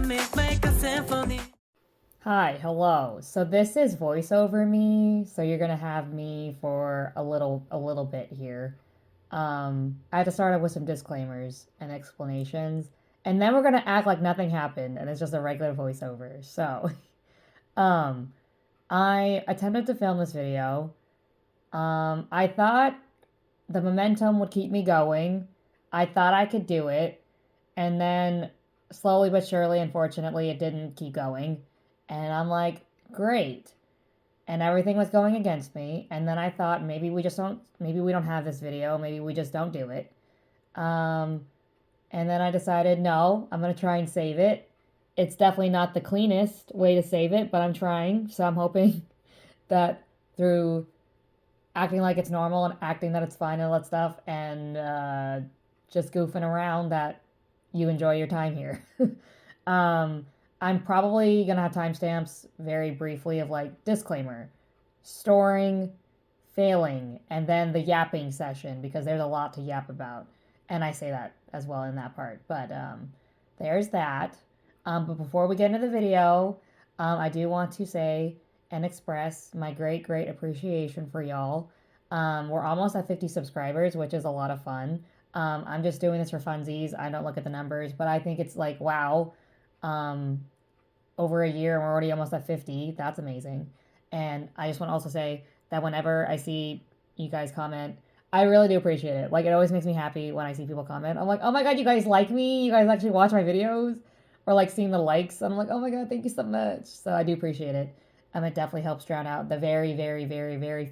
make a symphony. Hi, hello. So this is voiceover me, so you're gonna have me for a little bit here. I had to start off with some disclaimers and explanations, and then we're gonna act like nothing happened and it's just a regular voiceover. So, um, I attempted to film this video. I thought the momentum would keep me going. I thought I could do it, and then slowly but surely, unfortunately, it didn't keep going. And I'm like, great. And everything was going against me. And then I thought maybe we don't have this video. Maybe we just don't do it. And then I decided, no, I'm going to try and save it. It's definitely not the cleanest way to save it, but I'm trying. So I'm hoping that through acting like it's normal and acting that it's fine and all that stuff and just goofing around that you enjoy your time here. I'm probably going to have timestamps very briefly of like disclaimer, storing, failing, and then the yapping session because there's a lot to yap about. And I say that as well in that part. But there's that. But before we get into the video, I do want to say and express my great appreciation for y'all. We're almost at 50 subscribers, which is a lot of fun. I'm just doing this for funsies. I don't look at the numbers, but I think it's like, wow. Over a year and we're already almost at 50. That's amazing. And I just want to also say that whenever I see you guys comment, I really do appreciate it. Like, it always makes me happy when I see people comment. I'm like, oh my god, you guys like me? You guys actually watch my videos? Or like seeing the likes. I'm like, oh my god, thank you so much. So I do appreciate it. It definitely helps drown out the very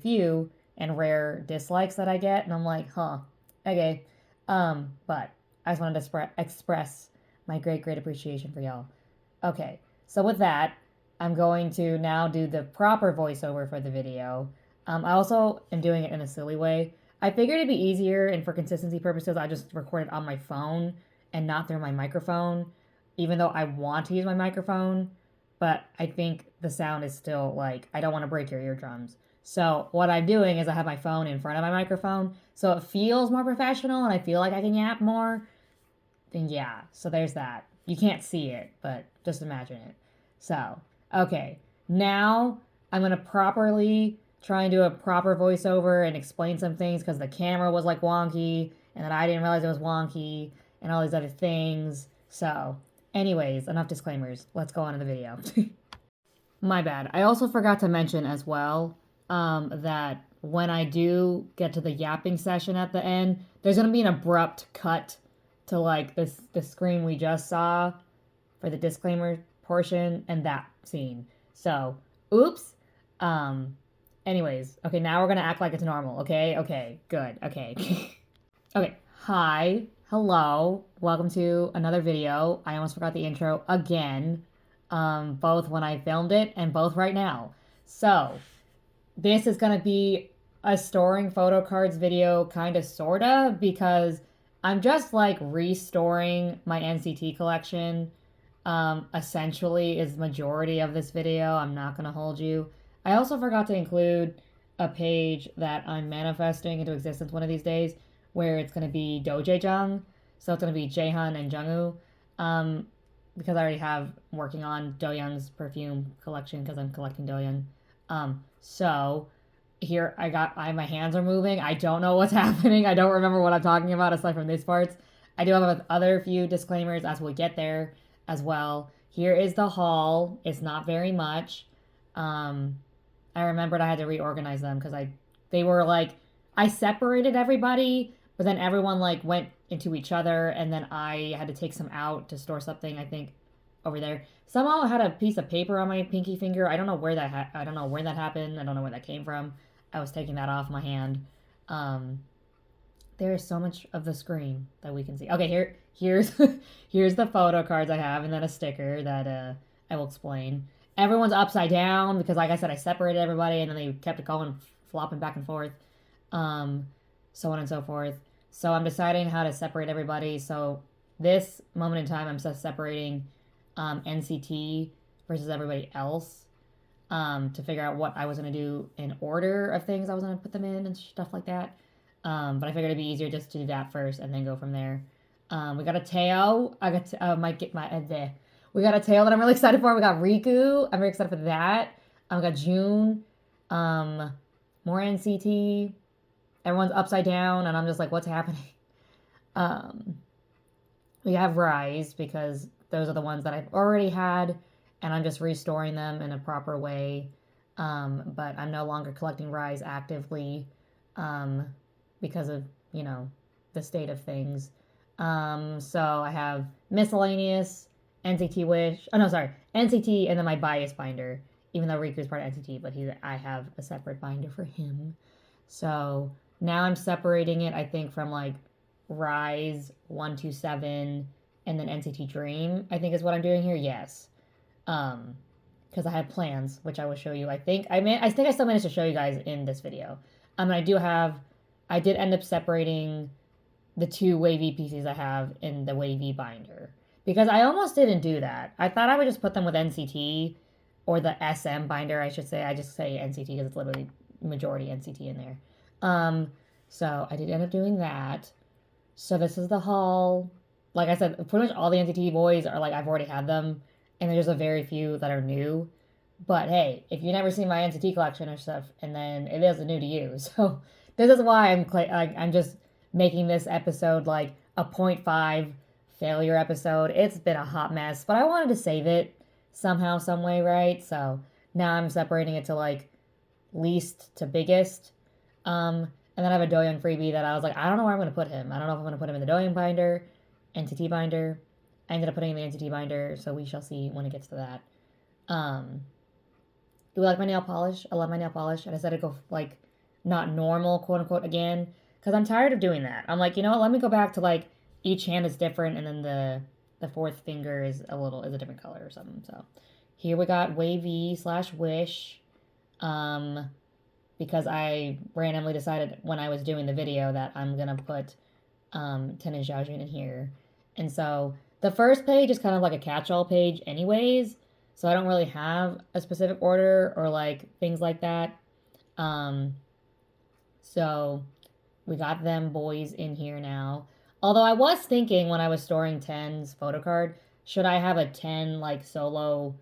few and rare dislikes that I get. And I'm like, huh, okay. But I just wanted to express my great appreciation for y'all. Okay, so with that, I'm going to now do the proper voiceover for the video. I also am doing it in a silly way. I figured it'd be easier, and for consistency purposes, I just record it on my phone and not through my microphone, even though I want to use my microphone, but I think the sound is still like, I don't want to break your eardrums. So what I'm doing is I have my phone in front of my microphone, so it feels more professional and I feel like I can yap more. And yeah, so there's that. You can't see it, but just imagine it. So, okay. Now I'm going to properly try and do a proper voiceover and explain some things because the camera was like wonky and then I didn't realize it was wonky and all these other things. So, anyways, enough disclaimers. Let's go on to the video. My bad. I also forgot to mention as well that when I do get to the yapping session at the end, there's going to be an abrupt cut to like the screen we just saw for the disclaimer portion and that scene. So, oops. Anyways, okay, now we're gonna act like it's normal, okay? Okay, good, okay. Okay, hi, hello, welcome to another video. I almost forgot the intro again, both when I filmed it and both right now. So, this is gonna be a storing Photocards video, kinda, sorta, because I'm just like restoring my NCT collection. Essentially is the majority of this video. I'm not gonna hold you. I also forgot to include a page that I'm manifesting into existence one of these days where it's gonna be doyoung. So it's gonna be Jaehyun and Jungwoo. Because I already have working on Doyoung's perfume collection because I'm collecting Doyoung. So here my hands are moving. I don't know what's happening. I don't remember what I'm talking about aside from these parts. I do have other few disclaimers as we get there as well. Here is the haul. It's not very much. I remembered I had to reorganize them because they were like, I separated everybody, but then everyone like went into each other, and then I had to take some out to store something, I think, over there. Somehow I had a piece of paper on my pinky finger. I don't know where that I don't know where that happened. I don't know where that came from. I was taking that off my hand. There is so much of the screen that we can see. Okay, here's here's the photo cards I have, and then a sticker that I will explain. Everyone's upside down because, like I said, I separated everybody, and then they kept it going, flopping back and forth, so on and so forth. So I'm deciding how to separate everybody. So this moment in time, I'm just separating NCT versus everybody else to figure out what I was going to do in order of things I was going to put them in and stuff like that. But I figured it'd be easier just to do that first and then go from there. We got a Teo. I got might get my We got a tail that I'm really excited for. We got Riku. I'm very excited for that. We got June. More NCT. Everyone's upside down, and I'm just like, what's happening? We have Rise because those are the ones that I've already had, and I'm just restoring them in a proper way. But I'm no longer collecting Rise actively because of, you know, the state of things. So I have Miscellaneous, NCT Wish. Oh, no, sorry. NCT and then my Bias binder. Even though Riku's part of NCT, but I have a separate binder for him. So now I'm separating it, I think, from like Rise 127 and then NCT Dream, I think is what I'm doing here. Yes. Because I had plans, which I will show you. I think I still managed to show you guys in this video. I did end up separating the two wavy pieces I have in the wavy binder. Because I almost didn't do that. I thought I would just put them with NCT or the SM binder, I should say. I just say NCT because it's literally majority NCT in there. So I did end up doing that. So this is the haul. Like I said, pretty much all the NCT boys are like, I've already had them. And there's a very few that are new. But hey, if you never seen my NCT collection or stuff, and then it is new to you. So this is why I'm just making this episode like a 0.5 failure episode. It's been a hot mess, but I wanted to save it somehow, some way, right? So now I'm separating it to like least to biggest. And then I have a doyoung freebie that I was like, I don't know where I'm going to put him. I don't know if I'm going to put him in the doyoung binder, NCT binder. I ended up putting him in the NCT binder, so we shall see when it gets to that. Do we like my nail polish? I love my nail polish. I decided to go like not normal, quote unquote, again, because I'm tired of doing that. I'm like, you know what? Let me go back to like each hand is different, and then the fourth finger is a different color or something. So here we got wavy/wish, because I randomly decided when I was doing the video that I'm gonna put Ten and Xiaojun in here, and so the first page is kind of like a catch-all page, anyways. So I don't really have a specific order or like things like that. So we got them boys in here now. Although I was thinking when I was storing 10's photo card, should I have a 10 like solo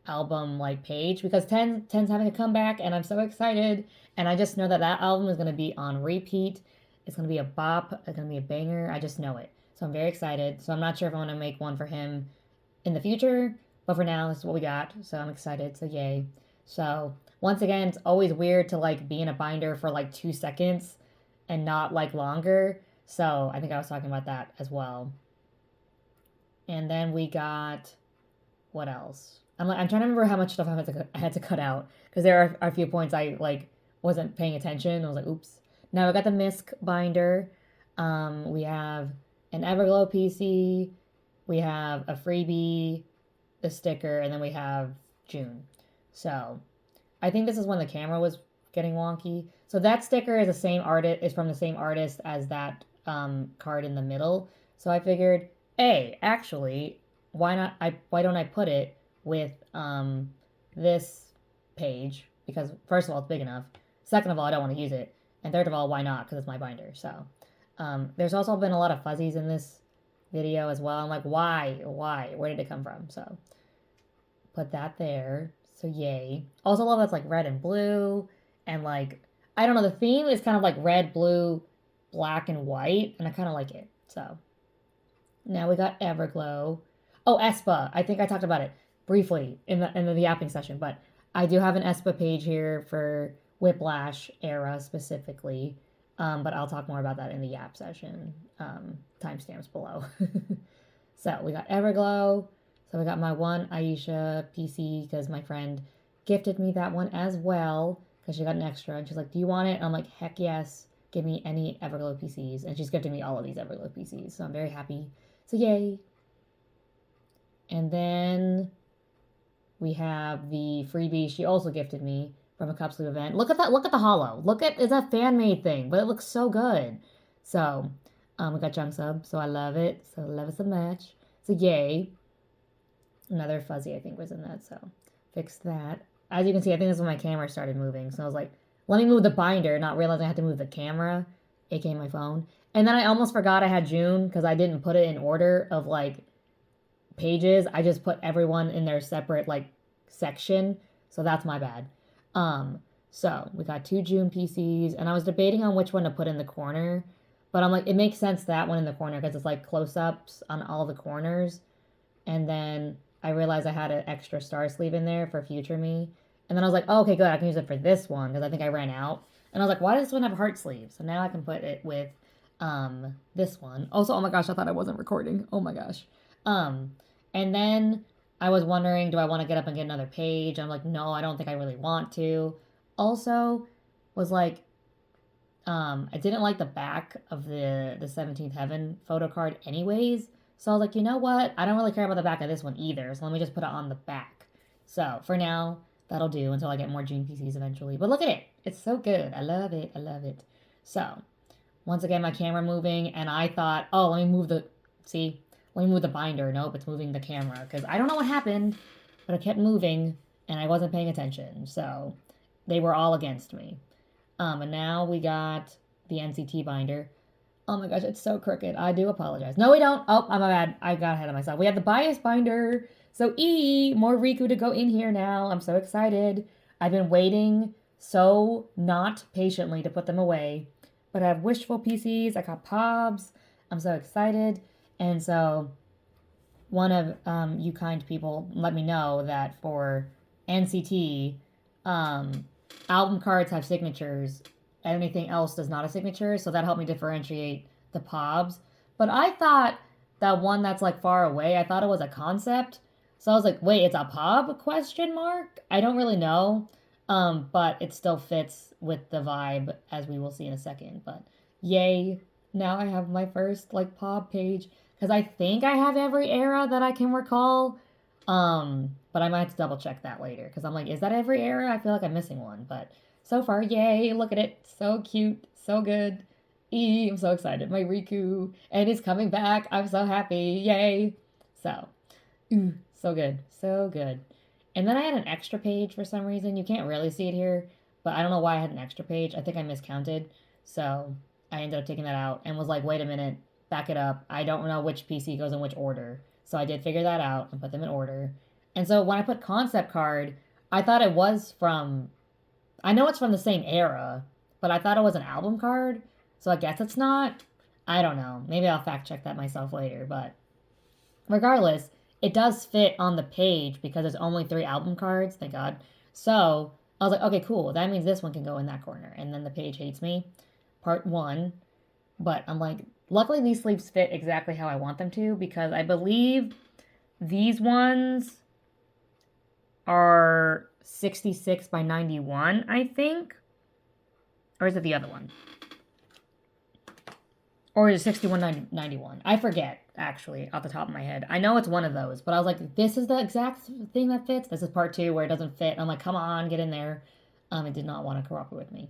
album like page? Because 10's having a comeback and I'm so excited. And I just know that album is going to be on repeat. It's going to be a bop. It's going to be a banger. I just know it. So I'm very excited. So I'm not sure if I want to make one for him in the future. But for now, this is what we got. So I'm excited. So yay. So once again, it's always weird to like be in a binder for like 2 seconds and not like longer. So I think I was talking about that as well. And then we got, what else? I'm trying to remember how much stuff I had to cut out, because there are a few points I like wasn't paying attention. I was like, oops. Now we got the misc binder. We have an Everglow PC. We have a freebie, the sticker, and then we have June. So I think this is when the camera was getting wonky. So that sticker is from the same artist as that card in the middle. So I figured, hey, actually, why don't I put it with this page? Because first of all, it's big enough. Second of all, I don't want to use it. And third of all, why not? Because it's my binder. So there's also been a lot of fuzzies in this video as well. I'm like, why? Where did it come from? So put that there. So yay. Also love that's like red and blue. And like, I don't know, the theme is kind of like red, blue, black, and white. And I kind of like it. So now we got Everglow. Oh, aespa. I think I talked about it briefly in the yapping session. But I do have an aespa page here for Whiplash era specifically. But I'll talk more about that in the yap session. Timestamps below. So we got Everglow. So we got my one Aisha PC because my friend gifted me that one as well because she got an extra. And she's like, do you want it? And I'm like, heck yes. Give me any Everglow PCs. And she's gifted me all of these Everglow PCs. So I'm very happy. So yay. And then we have the freebie she also gifted me from a cup sleeve event. Look at that. Look at the hollow. It's a fan-made thing, but it looks so good. So we got Jung Sub, so I love it. So love it so much. So yay. Another fuzzy, I think, was in that, so fix that. As you can see, I think this is when my camera started moving. So I was like, let me move the binder, not realizing I had to move the camera, aka my phone. And then I almost forgot I had June because I didn't put it in order of like pages, I just put everyone in their separate like section. So that's my bad. So we got 2 June PCs, and I was debating on which one to put in the corner, but I'm like, it makes sense that one in the corner because it's like close-ups on all the corners. And then I realized I had an extra star sleeve in there for future me. And then I was like, oh, okay, good. I can use it for this one because I think I ran out. And I was like, why does this one have heart sleeves? So now I can put it with this one. Also, oh my gosh, I thought I wasn't recording. Oh my gosh. And then I was wondering, do I want to get up and get another page? I'm like, no, I don't think I really want to. Also, was like, I didn't like the back of the 17th Heaven photo card anyways. So I was like, you know what? I don't really care about the back of this one either. So let me just put it on the back. So for now, that'll do until I get more June PCs eventually. But look at it. It's so good. I love it. I love it. So once again, my camera moving. And I thought, oh, let me move the binder. Nope, it's moving the camera. Because I don't know what happened, but it kept moving and I wasn't paying attention. So they were all against me. And now we got the NCT binder. Oh my gosh, it's so crooked. I do apologize. No, we don't. Oh, I'm bad. I got ahead of myself. We have the bias binder. So more Riku to go in here now. I'm so excited. I've been waiting so not patiently to put them away. But I have wishful PCs. I got Pobs. I'm so excited. And so one of you kind people let me know that for NCT, album cards have signatures. Anything else does not a signature, so that helped me differentiate the Pobs. But I thought that one that's like far away, I thought it was a concept. So I was like, wait, it's a Pob question mark? I don't really know. But it still fits with the vibe, as we will see in a second. But yay, now I have my first like Pob page. Because I think I have every era that I can recall. But I might have to double check that later. Because I'm like, is that every era? I feel like I'm missing one. But so far, yay, look at it. So cute, so good. I'm so excited. My Riku, and it's coming back. I'm so happy, yay. So, so good, so good. And then I had an extra page for some reason. You can't really see it here, but I don't know why I had an extra page. I think I miscounted. So I ended up taking that out and was like, wait a minute, back it up. I don't know which PC goes in which order. So I did figure that out and put them in order. And so when I put concept card, I thought it was from, I know it's from the same era, but I thought it was an album card. So I guess it's not. I don't know. Maybe I'll fact check that myself later. But regardless, it does fit on the page because there's only 3 album cards. Thank God. So I was like, okay, cool. That means this one can go in that corner. And then the page hates me. Part 1. But I'm like, luckily these sleeves fit exactly how I want them to because I believe these ones are 66 by 91, I think. Or is it the other one? Or is it 6191? I forget, actually, off the top of my head. I know it's one of those, but I was like, this is the exact thing that fits. This is part 2 where it doesn't fit. I'm like, come on, get in there. It did not want to cooperate with me.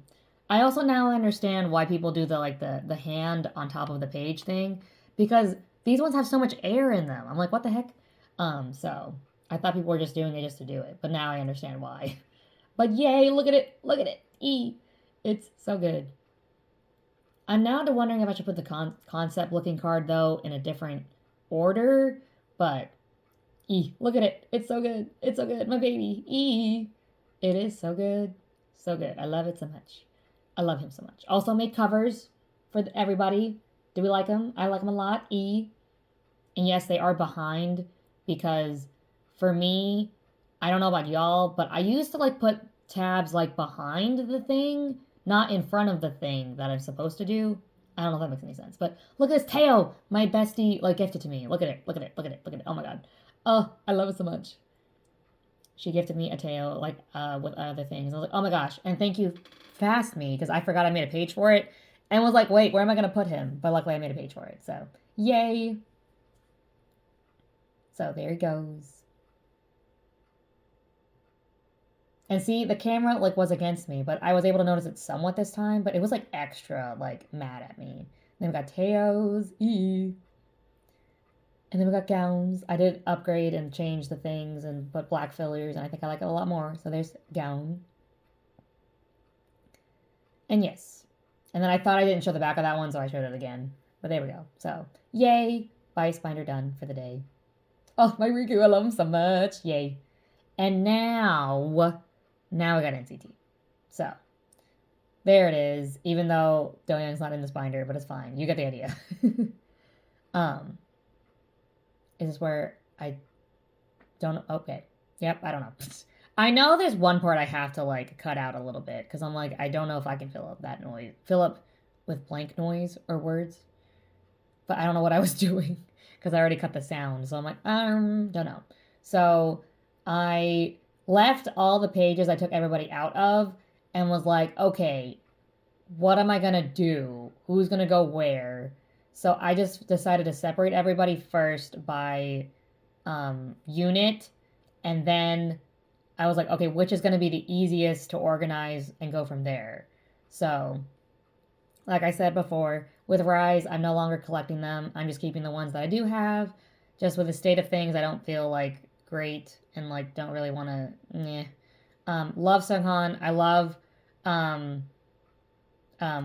I also now understand why people do the hand on top of the page thing. Because these ones have so much air in them. I'm like, what the heck? So I thought people were just doing it just to do it. But now I understand why. But yay, look at it. Look at it. It's so good. I'm now wondering if I should put the concept looking card, though, in a different order. But, look at it. It's so good. It's so good. My baby. It is so good. So good. I love it so much. I love him so much. Also made covers for everybody. Do we like them? I like them a lot. And yes, they are behind because for me, I don't know about y'all, but I used to put tabs behind the thing, not in front of the thing that I'm supposed to do. I don't know if that makes any sense. But look at this Teo, my bestie, gifted to me. Look at it. Look at it. Look at it. Look at it. Oh my god. Oh, I love it so much. She gifted me a Teo, with other things. I was like, oh my gosh. And thank you, Fast Me, because I forgot I made a page for it. And was like, wait, where am I going to put him? But luckily I made a page for it. So, yay. So, there he goes. And see, the camera, was against me, but I was able to notice it somewhat this time, but it was, extra, mad at me. Then we got Teos, And then we got gowns. I did upgrade and change the things and put black fillers, and I think I like it a lot more. So there's gown. And yes. And then I thought I didn't show the back of that one, so I showed it again. But there we go. So, yay! Bias binder done for the day. Oh, my Riku, I love him so much. Yay. And now we got NCT. So, there it is. Even though Doyoung's not in this binder, but it's fine. You get the idea. Is this where I don't... Okay. Yep, I don't know. I know there's one part I have to, like, cut out a little bit, because I'm like, I don't know if I can fill up that noise. Fill up with blank noise or words. But I don't know what I was doing, because I already cut the sound. So I'm like, don't know. So I left all the pages I took everybody out of, and was like, okay, what am I going to do? Who's going to go where? So I just decided to separate everybody first by unit, and then I was like, okay, which is going to be the easiest to organize and go from there. So, like I said before, with Rise, I'm no longer collecting them. I'm just keeping the ones that I do have. Just with the state of things, I don't feel like great and like don't really want to. Love Sunghan. I love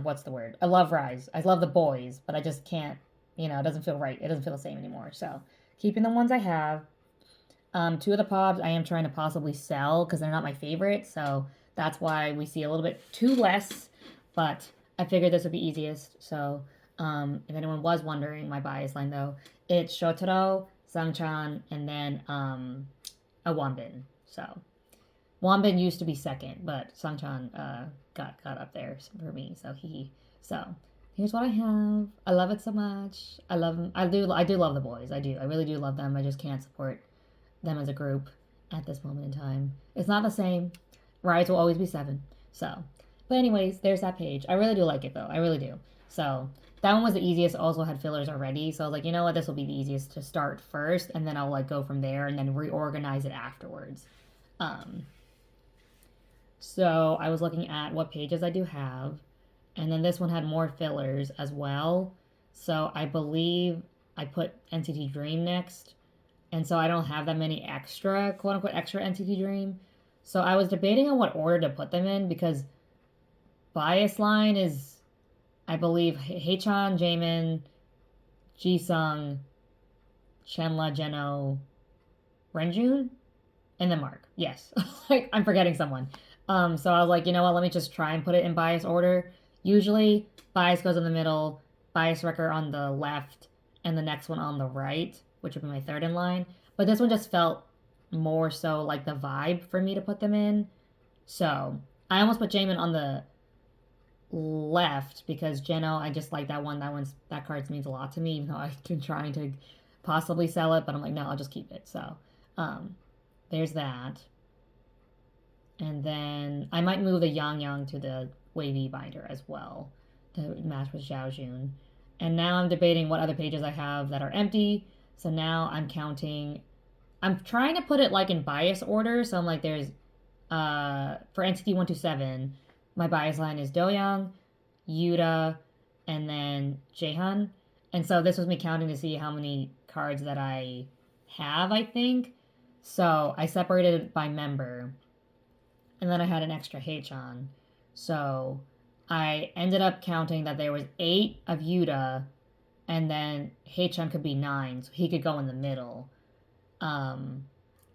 what's the word? I love Rise. I love the boys, but I just can't. It doesn't feel right. It doesn't feel the same anymore. So keeping the ones I have. 2 of the pobs I am trying to possibly sell because they're not my favorite, so that's why we see a little bit too less, but I figured this would be easiest. So if anyone was wondering, my bias line though, it's Shotaro, Sangchan, and then a Wanbin. So Wanbin used to be second, but Sangchan got up there for me, so so here's what I have. I love it so much. I love them. I do love the boys. I really do love them. I just can't support them as a group at this moment in time. It's not the same. Rise will always be 7. So, but anyways, there's that page. I really do like it though. I really do. So that one was the easiest. Also had fillers already. So I was like, you know what? This will be the easiest to start first, and then I'll like go from there and then reorganize it afterwards. So I was looking at what pages I do have, and then this one had more fillers as well. So I believe I put NCT Dream next. And so I don't have that many extra, quote-unquote, extra NCT Dream. So I was debating on what order to put them in because bias line is, I believe, Haechan, Jaemin, Jisung, Chenla, Jeno, Renjun, and then Mark. Yes. Like, I'm forgetting someone. So I was like, you know what, let me just try and put it in bias order. Usually, bias goes in the middle, bias wrecker on the left, and the next one on the right, which would be my third in line. But this one just felt more so like the vibe for me to put them in. So I almost put Jaemin on the left because Jeno, I just like that one. That card means a lot to me, even though I've been trying to possibly sell it, but I'm like, no, I'll just keep it. So there's that. And then I might move the Yang to the wavy binder as well to match with Xiaojun. And now I'm debating what other pages I have that are empty. So now I'm counting. I'm trying to put it like in bias order. So I'm like, there's for NCT 127, my bias line is Doyoung, Yuta, and then Jaehan. And so this was me counting to see how many cards that I have, I think. So I separated it by member. And then I had an extra Haechan. So I ended up counting that there was 8 of Yuta, and then Haechan could be 9, so he could go in the middle.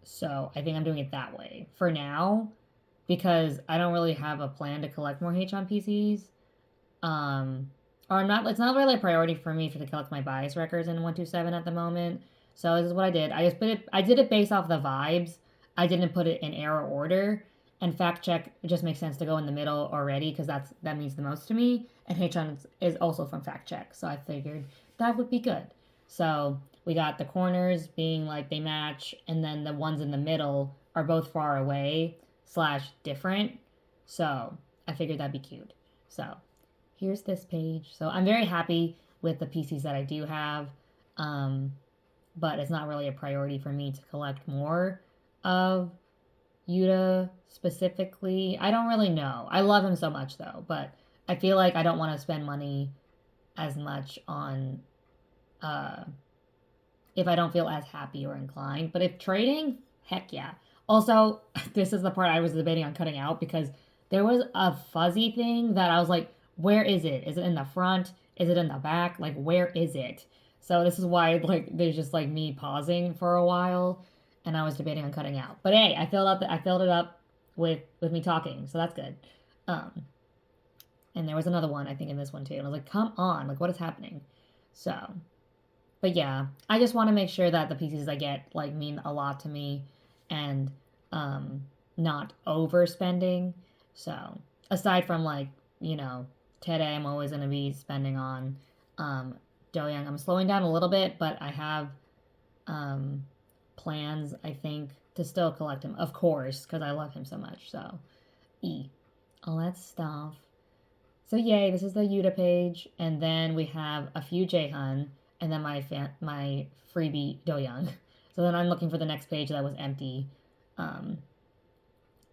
So I think I'm doing it that way for now, because I don't really have a plan to collect more Haechan PCs. Or I'm not. It's not really a priority for me to collect my bias records in 127 at the moment. So this is what I did. I did it based off the vibes. I didn't put it in error order. And fact check, it just makes sense to go in the middle already because that means the most to me. And Haechan is also from fact check, so I figured that would be good. So we got the corners being like they match, and then the ones in the middle are both far away / different. So I figured that'd be cute. So here's this page. So I'm very happy with the PCs that I do have, but it's not really a priority for me to collect more of Yuta specifically. I don't really know. I love him so much though, but I feel like I don't want to spend money as much on if I don't feel as happy or inclined. But if trading, heck yeah. Also, this is the part I was debating on cutting out because there was a fuzzy thing that I was like, where is it? Is it in the front? Is it in the back? Like, where is it? So this is why like there's just like me pausing for a while, and I was debating on cutting out. But hey, I filled it up with me talking, so that's good. Um, and there was another one I think in this one too, and I was like, come on, like what is happening? So, but yeah, I just want to make sure that the pieces I get like mean a lot to me, and um, not overspending. So aside from like today I'm always gonna be spending on um, doyoung. I'm slowing down a little bit, but I have um, plans I think to still collect him, of course, because I love him so much. So all that stuff. So yay, this is the Yuta page, and then we have a few Jaehyun, and then my freebie doyoung. So then I'm looking for the next page that was empty, um,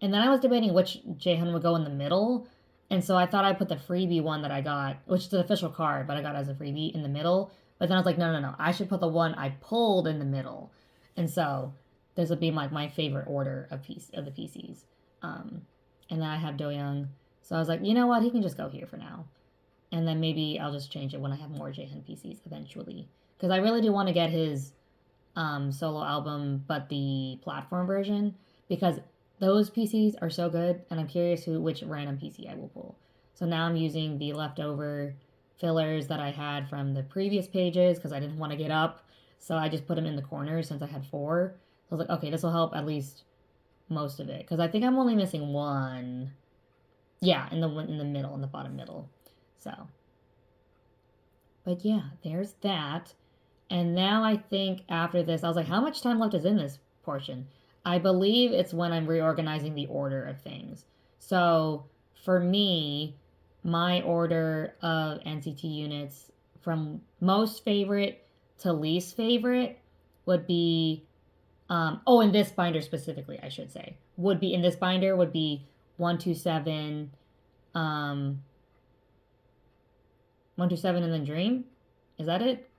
and then I was debating which Jaehyun would go in the middle, and so I thought I'd put the freebie one that I got, which is the official card, but I got as a freebie in the middle. But then I was like, no, I should put the one I pulled in the middle, and so this would be like my favorite order of the PCs, and then I have doyoung. So I was like, you know what? He can just go here for now. And then maybe I'll just change it when I have more Jaehyun PCs eventually. Because I really do want to get his solo album, but the platform version. Because those PCs are so good, and I'm curious which random PC I will pull. So now I'm using the leftover fillers that I had from the previous pages because I didn't want to get up. So I just put them in the corners since I had 4. So I was like, okay, this will help at least most of it. Because I think I'm only missing one. Yeah, in the middle, in the bottom middle. So, but yeah, there's that. And now I think after this, I was like, how much time left is in this portion? I believe it's when I'm reorganizing the order of things. So for me, my order of NCT units from most favorite to least favorite would be, in this binder specifically, I should say, would be 127, 127 and then Dream. Is that it?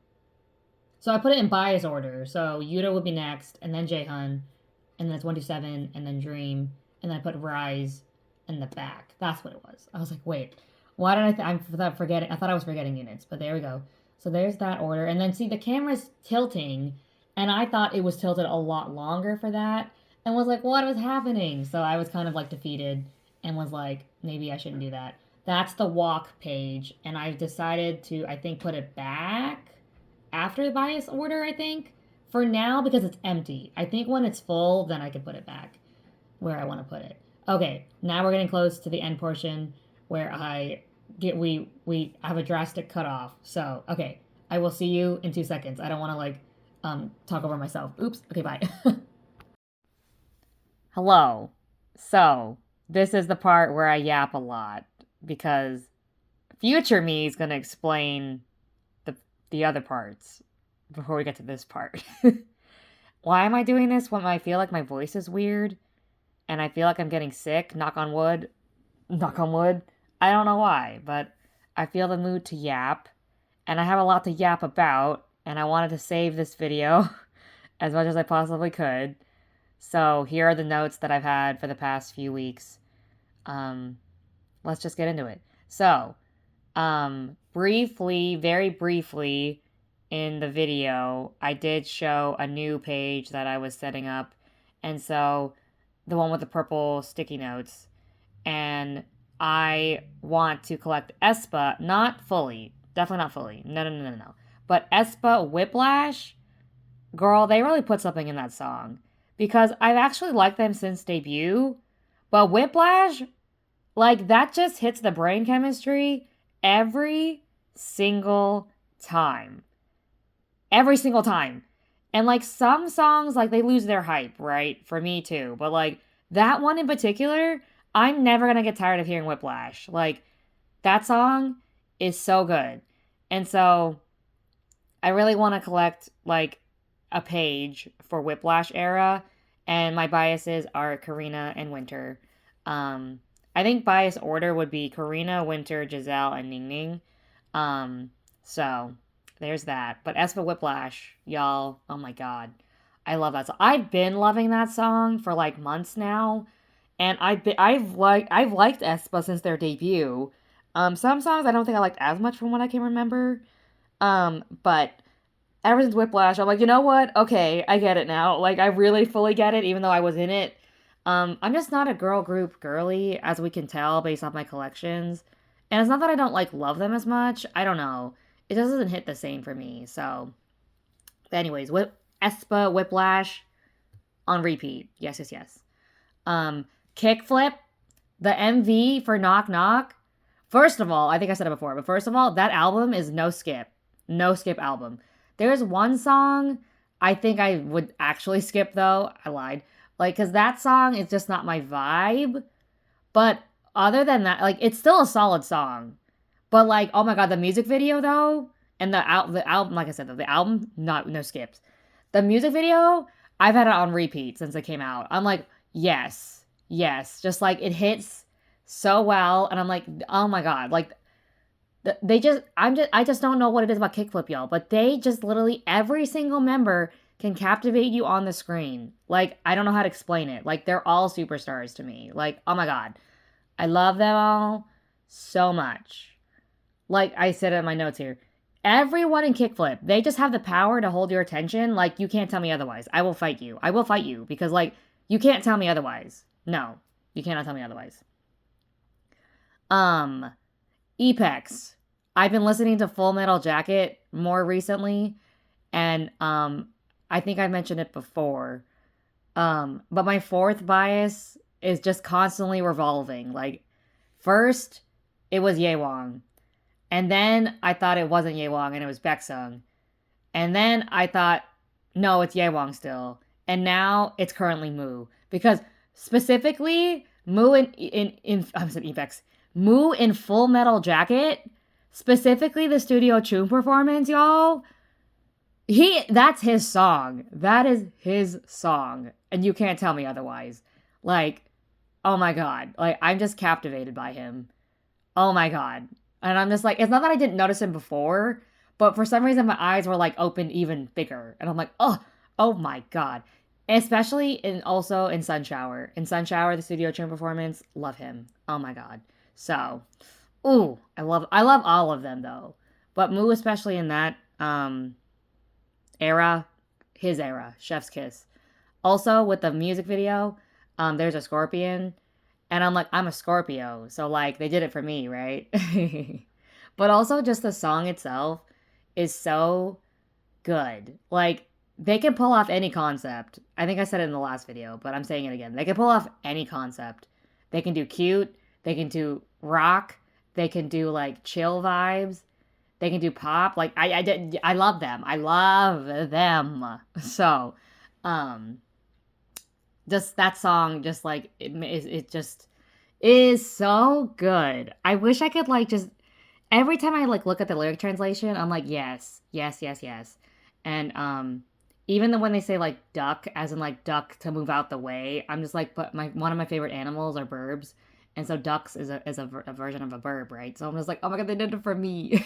So I put it in bias order. So Yuta would be next, and then Jaehyun, and then it's 127, and then Dream, and then I put Rise in the back. That's what it was. I was like, wait, why did I'm forgetting? I thought I was forgetting units, but there we go. So there's that order, and then see the camera's tilting, and I thought it was tilted a lot longer for that, and was like, what was happening? So I was kind of like defeated, and was like, maybe I shouldn't do that. That's the walk page, and I've decided to, I think, put it back after the bias order, I think, for now, because it's empty. I think when it's full, then I can put it back where I want to put it. Okay, now we're getting close to the end portion where we have a drastic cutoff. So, okay, I will see you in 2 seconds. I don't want to, like, talk over myself. Oops. Okay, bye. Hello. So, this is the part where I yap a lot because future me is going to explain the other parts before we get to this part. Why am I doing this when I feel like my voice is weird and I feel like I'm getting sick? Knock on wood. Knock on wood. I don't know why, but I feel the mood to yap, and I have a lot to yap about, and I wanted to save this video as much as I possibly could. So here are the notes that I've had for the past few weeks. Let's just get into it. So, very briefly, in the video, I did show a new page that I was setting up, and so the one with the purple sticky notes, and I want to collect aespa, not fully, definitely not fully, no, but aespa Whiplash, girl, they really put something in that song, because I've actually liked them since debut, but Whiplash, like, that just hits the brain chemistry every single time. Every single time. And, like, some songs, like, they lose their hype, right? For me, too. But, like, that one in particular, I'm never gonna get tired of hearing Whiplash. Like, that song is so good. And so, I really want to collect, like, a page for Whiplash era. And my biases are Karina and Winter. I think bias order would be Karina, Winter, Giselle, and Ning Ning. So there's that. But aespa Whiplash, y'all, oh my god. I love that song. I've been loving that song for like months now. And I've liked aespa since their debut. Some songs I don't think I liked as much from what I can remember. But ever since Whiplash, I'm like, you know what? Okay, I get it now. Like, I really fully get it, even though I was in it. I'm just not a girl group girly, as we can tell based off my collections. And it's not that I don't like love them as much. I don't know. It just doesn't hit the same for me. So, anyways, Espa Whiplash on repeat. Yes, yes, yes. Kickflip, the MV for Knock Knock. First of all, I think I said it before, but first of all, that album is no skip. No skip album. There's one song I think I would actually skip though. I lied. Like, cause that song is just not my vibe. But other than that, like, it's still a solid song. But like, oh my god, the music video though, and the album, like I said, the album, no skips. The music video, I've had it on repeat since it came out. I'm like, yes, yes, just like it hits so well, and I'm like, oh my god, like I just don't know what it is about Kickflip, y'all, but they just literally every single member can captivate you on the screen. Like, I don't know how to explain it. Like, they're all superstars to me. Like, oh my god, I love them all so much. Like I said in my notes here, everyone in Kickflip, they just have the power to hold your attention. Like, you can't tell me otherwise. I will fight you. I will fight you because, like, you can't tell me otherwise. No, you cannot tell me otherwise. Epex. I've been listening to Full Metal Jacket more recently, and I think I mentioned it before. But my fourth bias is just constantly revolving. Like, first, it was Yewang. And then I thought it wasn't Yewang and it was Baeksung. And then I thought, no, it's Yewang still. And now it's currently Moo. Because specifically, Moo I said Epex. Moo in Full Metal Jacket, specifically the Studio Tune performance, y'all. That's his song. That is his song. And you can't tell me otherwise. Like, oh my god. Like, I'm just captivated by him. Oh my god. And I'm just like, it's not that I didn't notice him before, but for some reason my eyes were like opened even bigger. And I'm like, oh my god. Especially also in Sunshower. In Sunshower, the Studio Tune performance, love him. Oh my god. So, ooh, I love all of them though. But Moo, especially in that era, his era, Chef's Kiss. Also with the music video, there's a scorpion. And I'm like, I'm a Scorpio, so like they did it for me, right? But also just the song itself is so good. Like, they can pull off any concept. I think I said it in the last video, but I'm saying it again. They can pull off any concept. They can do cute, they can do rock, they can do like chill vibes, they can do pop. Like I love them. I love them. So, just that song, just like it just is so good. I wish I could like just every time I like look at the lyric translation, I'm like, yes, yes, yes, yes. And even when they say like duck, as in like duck to move out the way, I'm just like, but one of my favorite animals are burbs, and so ducks is a version of a burb, right? So I'm just like, oh my god, they did it for me.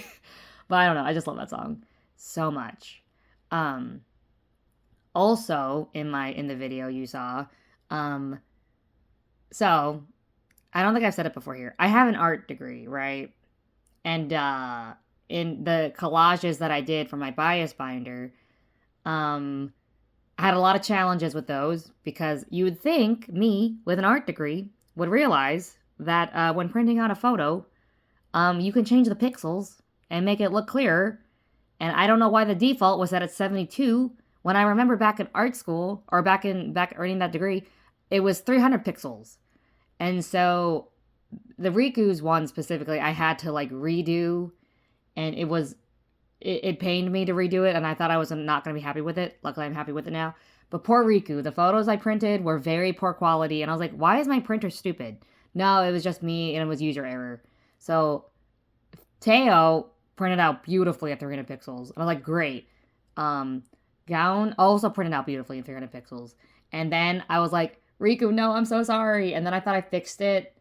But I don't know, I just love that song so much. Also in the video you saw, so I don't think I've said it before here. I have an art degree, right? And in the collages that I did for my bias binder, I had a lot of challenges with those because you would think me with an art degree would realize that when printing out a photo, you can change the pixels and make it look clearer. And I don't know why the default was set at 72 when I remember back in art school or back earning that degree, it was 300 pixels. And so the Riku's one specifically, I had to like redo, and it pained me to redo it, and I thought I was not going to be happy with it. Luckily, I'm happy with it now. But poor Riku, the photos I printed were very poor quality, and I was like, why is my printer stupid? No, it was just me, and it was user error. So Teo printed out beautifully at 300 pixels. And I was like, great. Gown also printed out beautifully in 300 pixels. And then I was like, Riku, no, I'm so sorry. And then I thought I fixed it.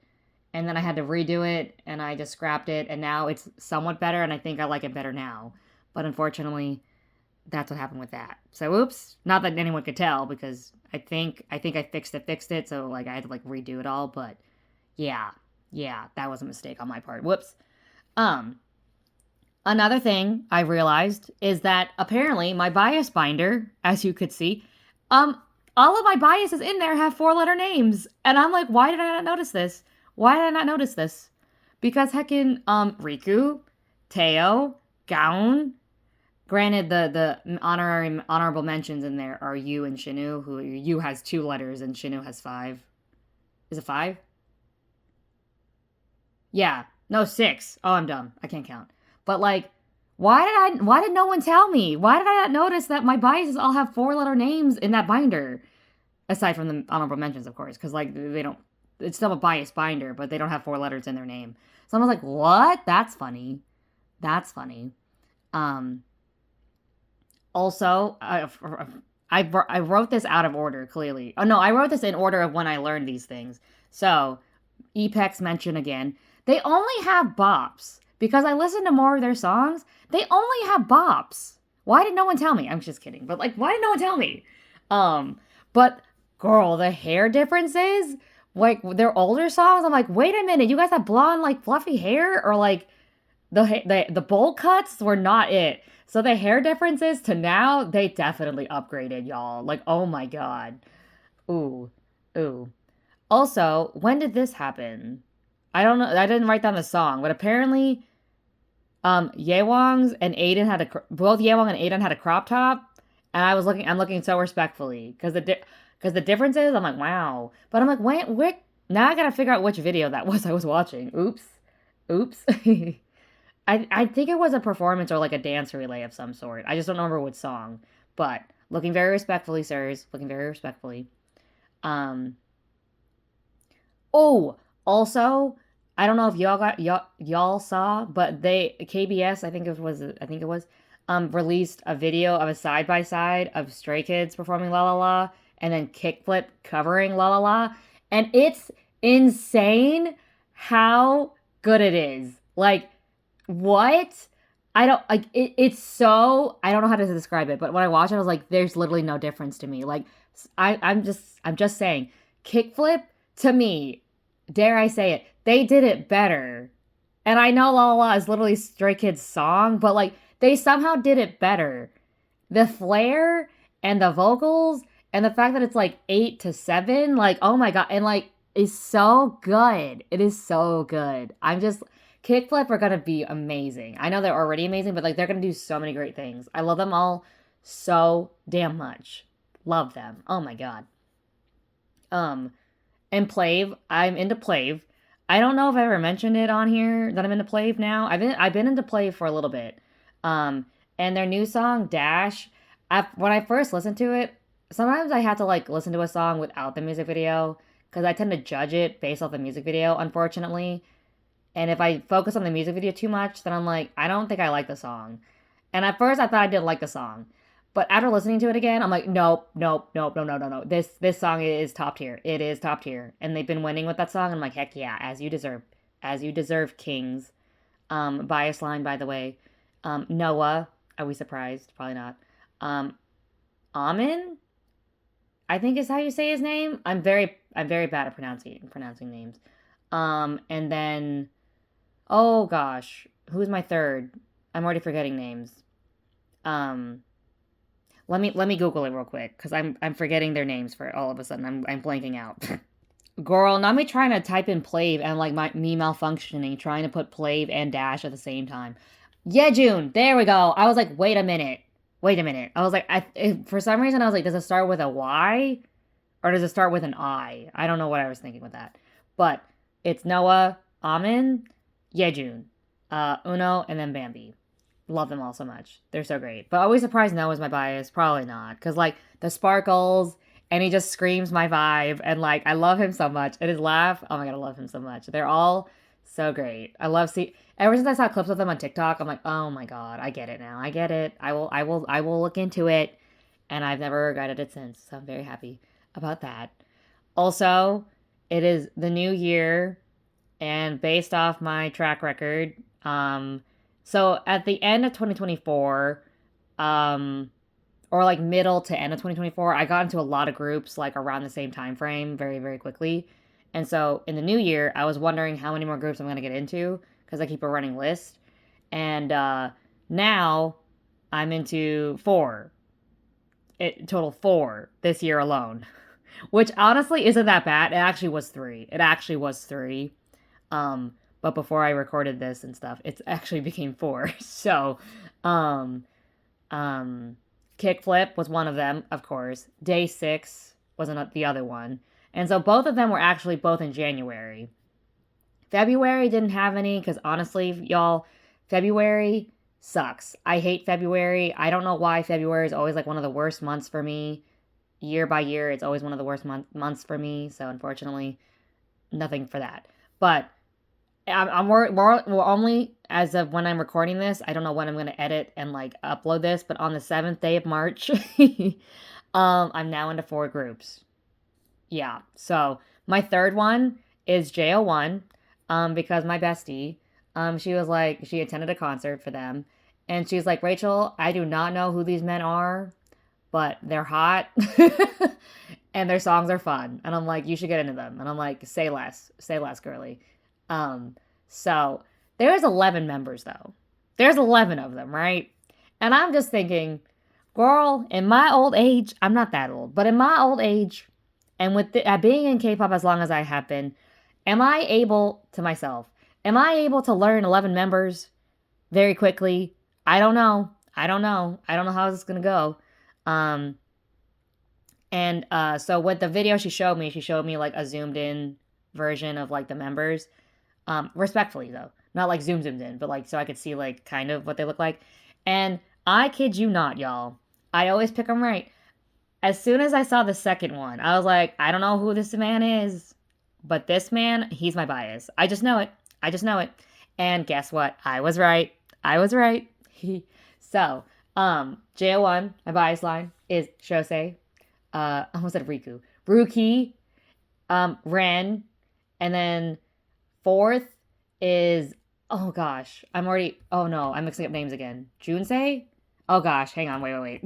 And then I had to redo it. And I just scrapped it. And now it's somewhat better. And I think I like it better now. But unfortunately, that's what happened with that. So, oops. Not that anyone could tell. Because I think I fixed it. So, like, I had to, like, redo it all. But, yeah. Yeah, that was a mistake on my part. Whoops. Another thing I realized is that apparently my bias binder, as you could see, um, all of my biases in there have 4-letter names. And I'm like, why did I not notice this? Why did I not notice this? Because heckin' Riku, Teo, Gaon. Granted, the honorable mentions in there are Yu and Shinu, who Yu has 2 letters and Shinu has 5. Is it 5? Yeah. No, 6. Oh, I'm dumb. I can't count. But like, why did no one tell me? Why did I not notice that my biases all have 4-letter names in that binder? Aside from the honorable mentions, of course, because like they don't, it's still a bias binder, but they don't have 4 letters in their name. So I was like, what? That's funny. That's funny. Um, Also, I wrote this out of order, clearly. Oh, no, I wrote this in order of when I learned these things. So, Epex mention again. They only have bops. Because I listened to more of their songs, they only have bops. Why did no one tell me? I'm just kidding. But, like, why did no one tell me? But, girl, the hair differences, like, their older songs, I'm like, wait a minute, you guys have blonde, like, fluffy hair? Or, like, the bowl cuts were not it. So the hair differences to now, they definitely upgraded, y'all. Like, oh my god. Ooh. Ooh. Also, when did this happen? I don't know. I didn't write down the song, but apparently, Yewong's and Aiden had both Yewong and Aiden had a crop top, and I'm looking so respectfully because the differences. I'm like, wow. But I'm like, wait. Now I gotta figure out which video that was I was watching. Oops. I think it was a performance or like a dance relay of some sort. I just don't remember which song. But looking very respectfully, sirs. Looking very respectfully. Um. Oh, also, I don't know if y'all saw, but KBS, I think it was released a video of a side by side of Stray Kids performing La La La and then Kickflip covering La La La, and it's insane how good it is. Like, what? I don't like it. It's so I don't know how to describe it, but when I watch it, I was like, "There's literally no difference to me." Like, I'm just saying, kickflip to me, dare I say it, they did it better. And I know La La La is literally Stray Kids' song, but like they somehow did it better. The flair and the vocals and the fact that it's like 8 to 7, like oh my god, and like is so good. It is so good. I'm just Kickflip are gonna be amazing. I know they're already amazing, but like they're gonna do so many great things. I love them all so damn much. Love them. Oh my god. Um, and Plave, I'm into Plave. I don't know if I ever mentioned it on here that I'm into Plave now. I've been into Plave for a little bit. Um, and their new song Dash, when I first listened to it, sometimes I have to like listen to a song without the music video because I tend to judge it based off the music video, unfortunately. And if I focus on the music video too much, then I'm like, I don't think I like the song. And at first I thought I didn't like the song. But after listening to it again, I'm like, nope, no. This song is top tier. It is top tier. And they've been winning with that song. I'm like, heck yeah, as you deserve. As you deserve, Kings. Bias line, by the way. Noah. Are we surprised? Probably not. Amin? I think is how you say his name. I'm very bad at pronouncing names. And then oh gosh, who's my third? I'm already forgetting names. Um, let me Google it real quick because I'm forgetting their names for all of a sudden. I'm blanking out. Girl, not me trying to type in Plave and like me malfunctioning, trying to put Plave and Dash at the same time. Yeah, June. There we go. I was like, wait a minute. I was like, for some reason I was like, does it start with a Y or does it start with an I? I don't know what I was thinking with that, but it's Noah, Amin, Yejun, Uno, and then Bambi. Love them all so much. They're so great. But always surprised Noah's my bias. Probably not. Because, like, the sparkles, and he just screams my vibe. And, like, I love him so much. And his laugh, oh my god, I love him so much. They're all so great. I love ever since I saw clips of them on TikTok, I'm like, oh my god, I get it now. I get it. I will look into it. And I've never regretted it since. So I'm very happy about that. Also, it is the new year. And based off my track record, so at the end of 2024, or like middle to end of 2024, I got into a lot of groups like around the same time frame very, very quickly. And so in the new year, I was wondering how many more groups I'm going to get into because I keep a running list. And now I'm into 4. Total 4 this year alone. Which honestly isn't that bad. It actually was 3. It actually was 3. But before I recorded this and stuff, it actually became 4. So, um, Kickflip was one of them, of course. Day 6 was the other one. And so both of them were actually both in January. February didn't have any because honestly, y'all, February sucks. I hate February. I don't know why February is always like one of the worst months for me. Year by year, it's always one of the worst months for me. So unfortunately, nothing for that. But we're only as of when I'm recording this. I don't know when I'm going to edit and like upload this, but on the 7th day of March, I'm now into 4 groups. Yeah. So my third one is JO1, because my bestie, she was like, she attended a concert for them, and she's like, Rachel, I do not know who these men are, but they're hot, and their songs are fun, and I'm like, you should get into them, and I'm like, say less, girly. So there's 11 members though. There's 11 of them, right? And I'm just thinking, girl, in my old age, I'm not that old, but in my old age, and with being in K-pop as long as I have been, am I able to learn 11 members very quickly? I don't know. I don't know how this is going to go. So with the video she showed me like a zoomed in version of like the members. Respectfully though, not like zoomed in, but like so I could see like kind of what they look like. And I kid you not, y'all, I always pick them right. As soon as I saw the second one, I was like, I don't know who this man is, but this man, he's my bias. I just know it. And guess what? I was right. So, JO1, my bias line is Shosei. I almost said Riku. Ruki, Ren, and then 4th is, oh gosh, I'm mixing up names again. Junsei? Oh gosh, hang on, wait.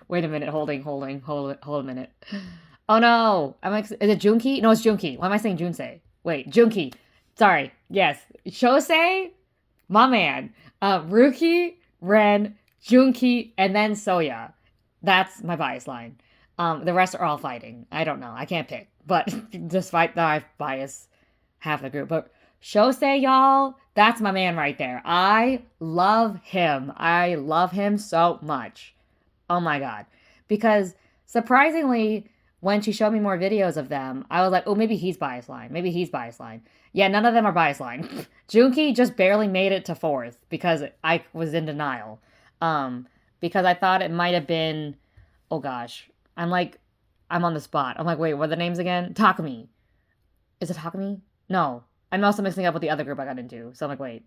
Wait a minute, hold a minute. Oh no, is it Junki? No, it's Junki. Why am I saying Junsei? Wait, Junki. Sorry, yes. Shosei, my man. Ruki, Ren, Junki, and then Soya. That's my bias line. The rest are all fighting. I don't know, I can't pick. But despite that, I bias half the group. But Shosei, y'all, that's my man right there. I love him. I love him so much. Oh my god. Because surprisingly, when she showed me more videos of them, I was like, oh, maybe he's bias line. Yeah, none of them are bias line. Junki just barely made it to 4th because I was in denial. Because I thought it might have been, oh gosh. I'm on the spot. I'm like, wait, what are the names again? Takumi. Is it Takumi? No. I'm also mixing up with the other group I got into. So I'm like, wait.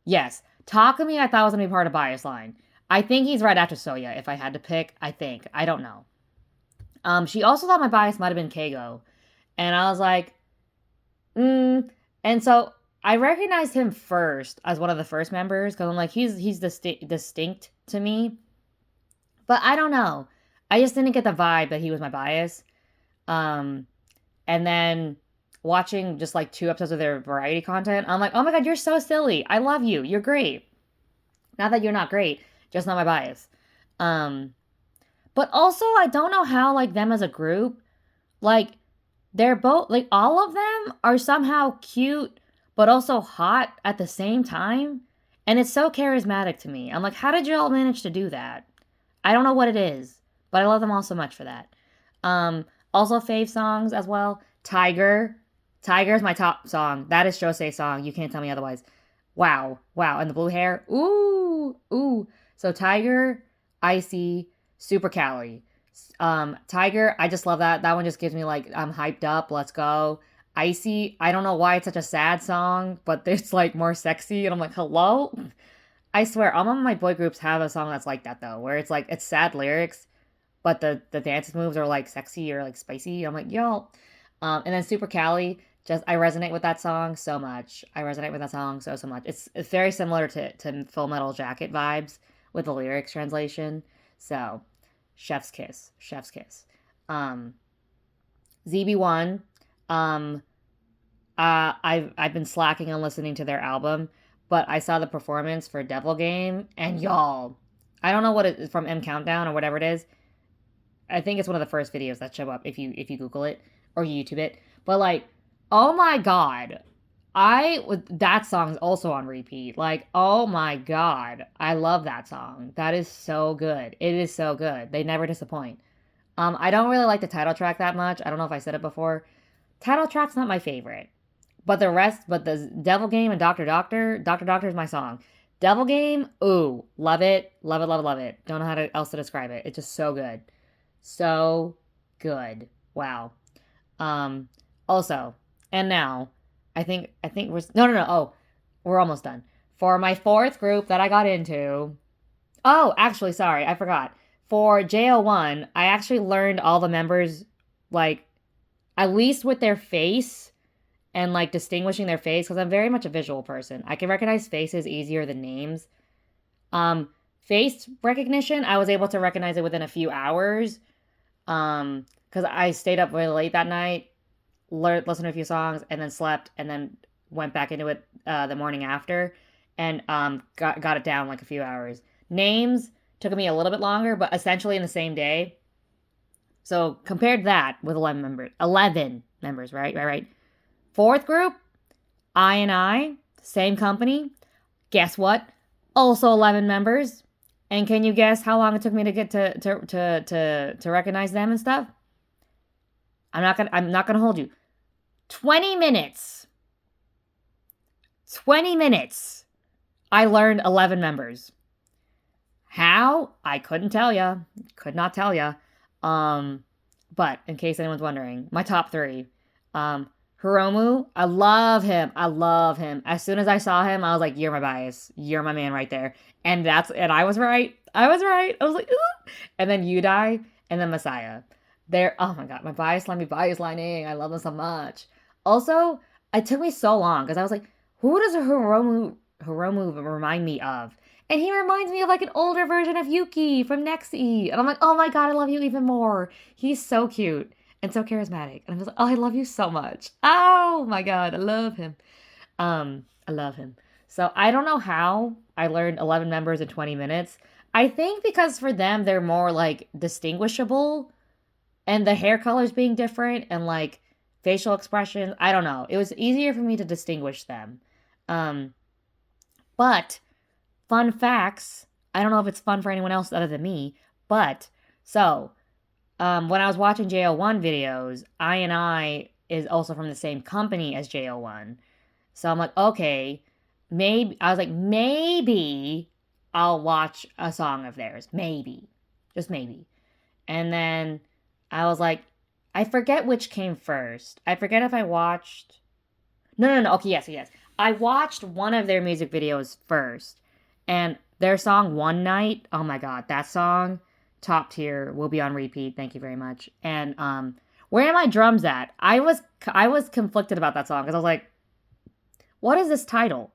Yes. Takumi I thought was going to be part of bias line. I think he's right after Soya if I had to pick. I think. I don't know. She also thought my bias might have been Keigo. And I was like, And so I recognized him first as one of the first members because I'm like, he's distinct to me. But I don't know. I just didn't get the vibe that he was my bias. And then watching just like 2 episodes of their variety content, I'm like, oh my god, you're so silly. I love you. You're great. Not that you're not great, just not my bias. But also I don't know how like them as a group, like they're both like all of them are somehow cute but also hot at the same time. And it's so charismatic to me. I'm like, how did you all manage to do that? I don't know what it is, but I love them all so much for that. Also fave songs as well. Tiger is my top song. That is Shosei's song. You can't tell me otherwise. Wow. And the blue hair. Ooh. So Tiger, Icy, Super Cali. Tiger, I just love that. That one just gives me like, I'm hyped up. Let's go. Icy, I don't know why it's such a sad song, but it's like more sexy. And I'm like, hello? I swear, all of my boy groups have a song that's like that though, where it's like, it's sad lyrics, but the dance moves are like sexy or like spicy. I'm like, yo. And then Super Cali, I resonate with that song so much. I resonate with that song so much. It's very similar to Full Metal Jacket vibes with the lyrics translation. So, chef's kiss. ZB1, I've been slacking on listening to their album, but I saw the performance for Devil Game, and y'all, I don't know what it is from M Countdown or whatever it is. I think it's one of the first videos that show up if you Google it or you YouTube it. But like, oh my god, that song's also on repeat. Like, oh my god, I love that song. That is so good. It is so good. They never disappoint. I don't really like the title track that much. I don't know if I said it before. Title track's not my favorite. But the Devil Game and Doctor Doctor is my song. Devil Game, ooh, love it, love it, love it, love it. Don't know how else to describe it. It's just so good. So good. Wow. Also, and now, I think we're, no, oh, we're almost done. For my fourth group that I got into, oh, actually, sorry, I forgot. For JO1, I actually learned all the members, like, at least with their face and, like, distinguishing their face, because I'm very much a visual person. I can recognize faces easier than names. Face recognition, I was able to recognize it within a few hours, because I stayed up really late that night, listened to a few songs, and then slept, and then went back into it the morning after, and got it down like a few hours. Names took me a little bit longer, but essentially in the same day. So compared that with 11 members, right? Fourth group, I, same company. Guess what? Also 11 members. And can you guess how long it took me to get to recognize them and stuff? I'm not gonna hold you. 20 minutes. 20 minutes. I learned 11 members. How? I couldn't tell ya. Could not tell ya. But in case anyone's wondering, my top 3. Hiromu, I love him. As soon as I saw him, I was like, you're my bias. You're my man right there. And I was right. I was like, ooh. And then Yudai, and then Messiah. Oh my god, my bias lining. I love them so much. Also, it took me so long, because I was like, who does Hiromu remind me of? And he reminds me of like an older version of Yuki from NEXZ. And I'm like, oh my god, I love you even more. He's so cute and so charismatic. And I'm just like, oh, I love you so much. Oh my god, I love him. I love him. So I don't know how I learned 11 members in 20 minutes. I think because for them, they're more like distinguishable, and the hair colors being different, and like facial expressions. I don't know. It was easier for me to distinguish them. But fun facts, I don't know if it's fun for anyone else other than me, but so when I was watching JO1 videos, I is also from the same company as JO1. So I'm like, okay, maybe I'll watch a song of theirs. Maybe. Just maybe. And then I was like, I forget which came first. I forget if I watched... No. Okay, yes. I watched one of their music videos first. And their song, One Night, oh my god, that song, top tier, will be on repeat. Thank you very much. And Where Are My Drums At? I was conflicted about that song, because I was like, what is this title?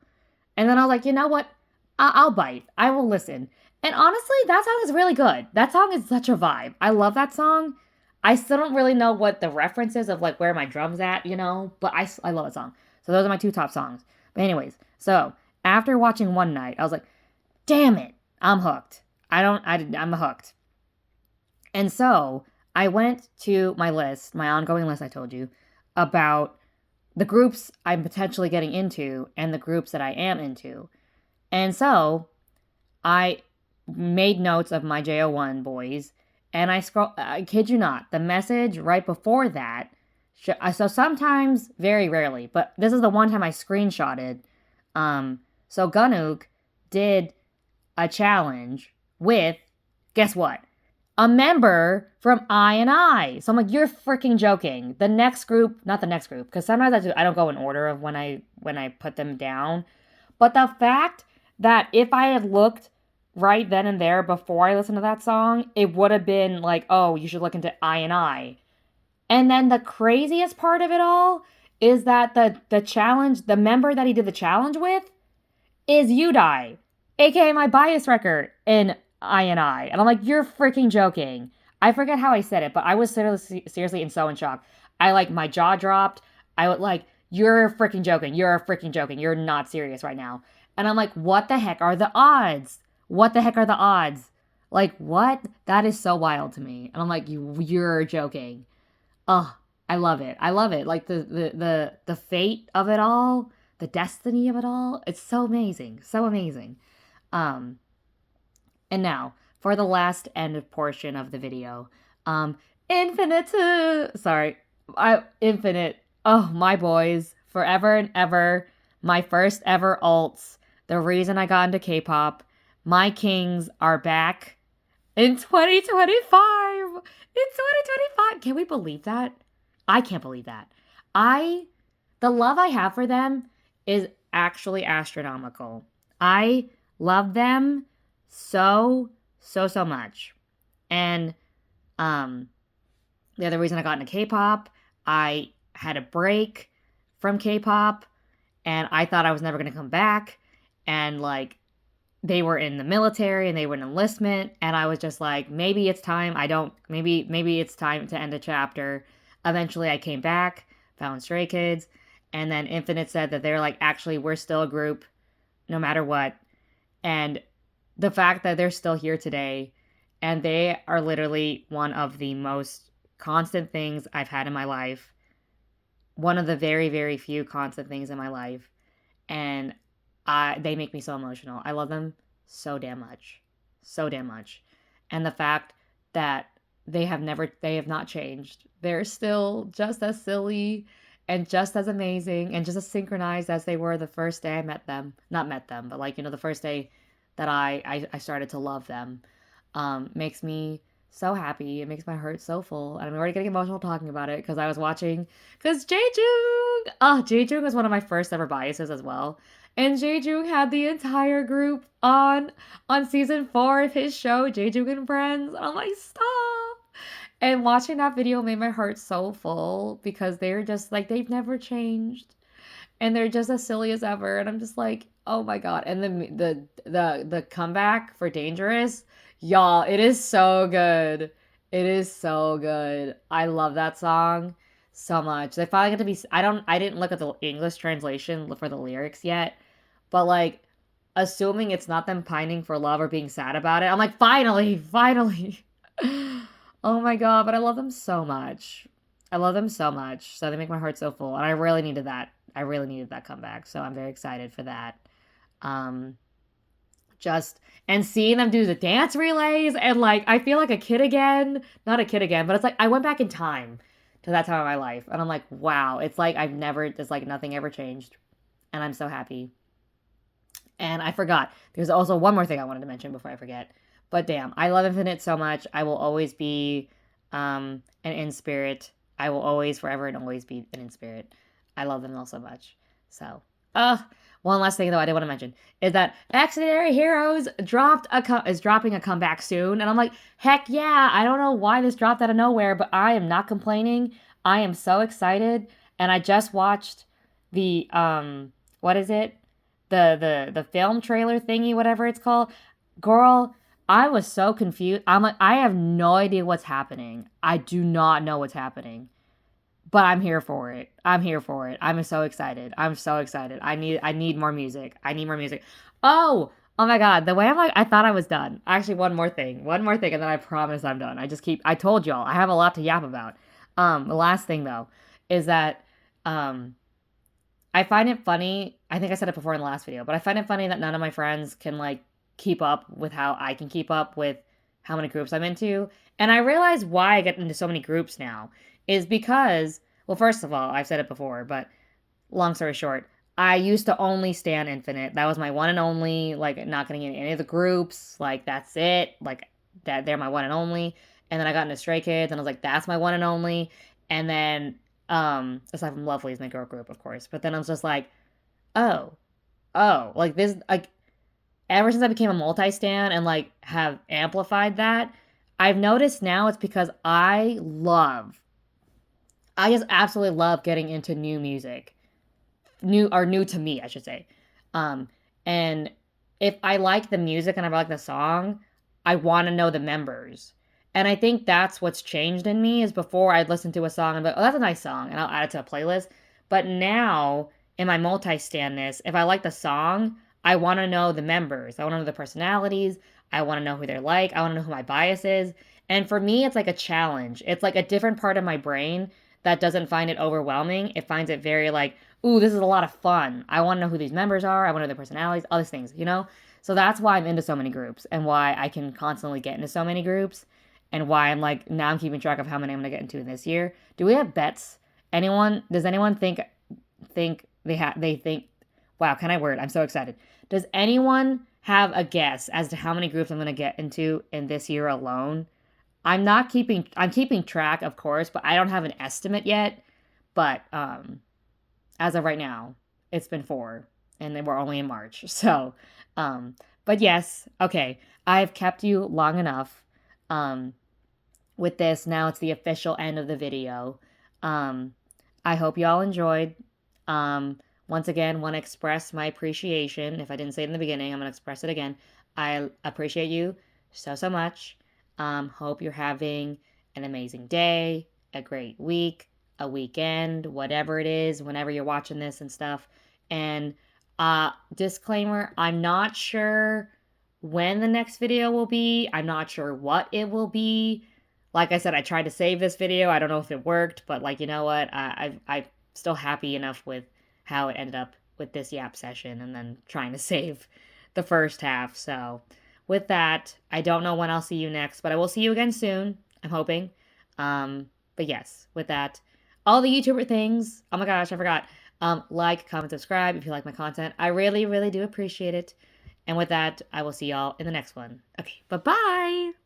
And then I was like, you know what? I'll bite. I will listen. And honestly, that song is really good. That song is such a vibe. I love that song. I still don't really know what the reference is of like Where Are My Drums At, but I love that song. So those are my 2 top songs. But anyways, so after watching One Night, I was like, damn it, I'm hooked. I'm hooked. And so I went to my list, my ongoing list I told you, about the groups I'm potentially getting into and the groups that I am into. And so I made notes of my JO1 boys, and I kid you not, the message right before that, so sometimes, very rarely, but this is the one time I screenshotted. So Ganuk did a challenge with, guess what? A member from I. So I'm like, you're freaking joking. Not the next group, because sometimes I don't go in order of when I put them down. But the fact that if I had looked right then and there before I listened to that song, it would have been like, oh, you should look into I. And then the craziest part of it all is that the challenge, the member that he did the challenge with, is Yudai, aka my bias record in I. And I'm like, you're freaking joking. I forget how I said it, but I was seriously so in shock. My jaw dropped. I would you're freaking joking. You're freaking joking. You're not serious right now. And I'm like, what the heck are the odds? What the heck are the odds? Like, what? That is so wild to me. And I'm like, you're joking. Oh, I love it. I love it. Like the fate of it all, the destiny of it all. It's so amazing. So amazing. Um, and now for the last end portion of the video. Infinite. Sorry. Infinite. Oh, my boys. Forever and ever. My first ever alts. The reason I got into K-pop. My kings are back in 2025. In 2025. Can we believe that? I can't believe that. The love I have for them is actually astronomical. I love them so much. And the other reason I got into K-pop, I had a break from K-pop and I thought I was never going to come back. And like, they were in the military and they were in enlistment. And I was just like, maybe it's time. Maybe it's time to end a chapter. Eventually I came back, found Stray Kids. And then Infinite said that they're like, actually, we're still a group no matter what. And the fact that they're still here today and they are literally one of the most constant things I've had in my life. One of the very, very few constant things in my life. And they make me so emotional. I love them so damn much. So damn much. And the fact that they have not changed. They're still just as silly and just as amazing and just as synchronized as they were the first day I met them. Not met them, but like, the first day that I started to love them. Makes me so happy. It makes my heart so full. And I'm already getting emotional talking about it because I was watching, because Jaejoong! Oh, Jaejoong was one of my first ever biases as well. And Jaejoong had the entire group on season 4 of his show, Jaejoong and Friends. And I'm like, stop! And watching that video made my heart so full because they're just like, they've never changed. And they're just as silly as ever. And I'm just like, oh my god. And the comeback for Dangerous, y'all, it is so good. It is so good. I love that song so much. They finally get to be, I didn't look at the English translation for the lyrics yet, but like, assuming it's not them pining for love or being sad about it, I'm like, finally. Oh my god, but I love them so much. I love them so much. So they make my heart so full. And I really needed that. I really needed that comeback. So I'm very excited for that. And seeing them do the dance relays and like, I feel like a kid again. Not a kid again, but it's like I went back in time to that time of my life. And I'm like, wow, it's like it's like nothing ever changed. And I'm so happy. And I forgot. There's also one more thing I wanted to mention before I forget. But damn, I love Infinite so much. I will always be an in spirit. I will always, forever and always be an in spirit. I love them all so much. So, one last thing though I did want to mention is that Accidentary Heroes is dropping a comeback soon. And I'm like, heck yeah, I don't know why this dropped out of nowhere, but I am not complaining. I am so excited. And I just watched the, what is it? The film trailer thingy, whatever it's called. Girl, I was so confused. I'm like, I have no idea what's happening. I do not know what's happening. But I'm here for it. I'm so excited. I need more music. Oh my god. The way I'm like, I thought I was done. Actually, one more thing, and then I promise I'm done. I told y'all, I have a lot to yap about. The last thing though, is that, I find it funny. I think I said it before in the last video, but I find it funny that none of my friends can like keep up with how I can keep up with how many groups I'm into. And I realize why I get into so many groups now is because, well, first of all, I've said it before, but long story short, I used to only stan Infinite. That was my one and only, like, not getting in any of the groups. Like, that's it. Like, they're my one and only. And then I got into Stray Kids, and I was like, that's my one and only. And then, aside from Lovely is my girl group, of course. But then I was just like, oh, like this, like, ever since I became a multi-stan and, like, have amplified that, I've noticed now it's because I just absolutely love getting into new music. New to me, I should say. And if I like the music and I like the song, I want to know the members. And I think that's what's changed in me is before I'd listen to a song and be like, oh, that's a nice song, and I'll add it to a playlist. But now in my multi-standness, if I like the song, I want to know the members. I want to know the personalities. I want to know who they're like. I want to know who my bias is. And for me, it's like a challenge. It's like a different part of my brain that doesn't find it overwhelming. It finds it very like, ooh, this is a lot of fun. I want to know who these members are. I want to know their personalities, all these things, you know? So that's why I'm into so many groups and why I can constantly get into so many groups and why I'm like, now I'm keeping track of how many I'm going to get into this year. Do we have bets? Does anyone think they think, wow, can I word? I'm so excited. Does anyone have a guess as to how many groups I'm going to get into in this year alone? I'm keeping track, of course, but I don't have an estimate yet. But as of right now, it's been 4 and then we're only in March. So, but yes, okay. I've kept you long enough. With this, now it's the official end of the video. I hope y'all enjoyed. Once again, want to express my appreciation. If I didn't say it in the beginning, I'm going to express it again. I appreciate you so, so much. Hope you're having an amazing day, a great week, a weekend, whatever it is, whenever you're watching this and stuff. And disclaimer, I'm not sure when the next video will be. I'm not sure what it will be. Like I said, I tried to save this video. I don't know if it worked, but like, you know what? I'm still happy enough with how it ended up with this yap session and then trying to save the first half. So with that, I don't know when I'll see you next, but I will see you again soon. I'm hoping. But yes, with that, all the YouTuber things. Oh my gosh, I forgot. Like, comment, subscribe if you like my content. I really, really do appreciate it. And with that, I will see y'all in the next one. Okay, bye-bye.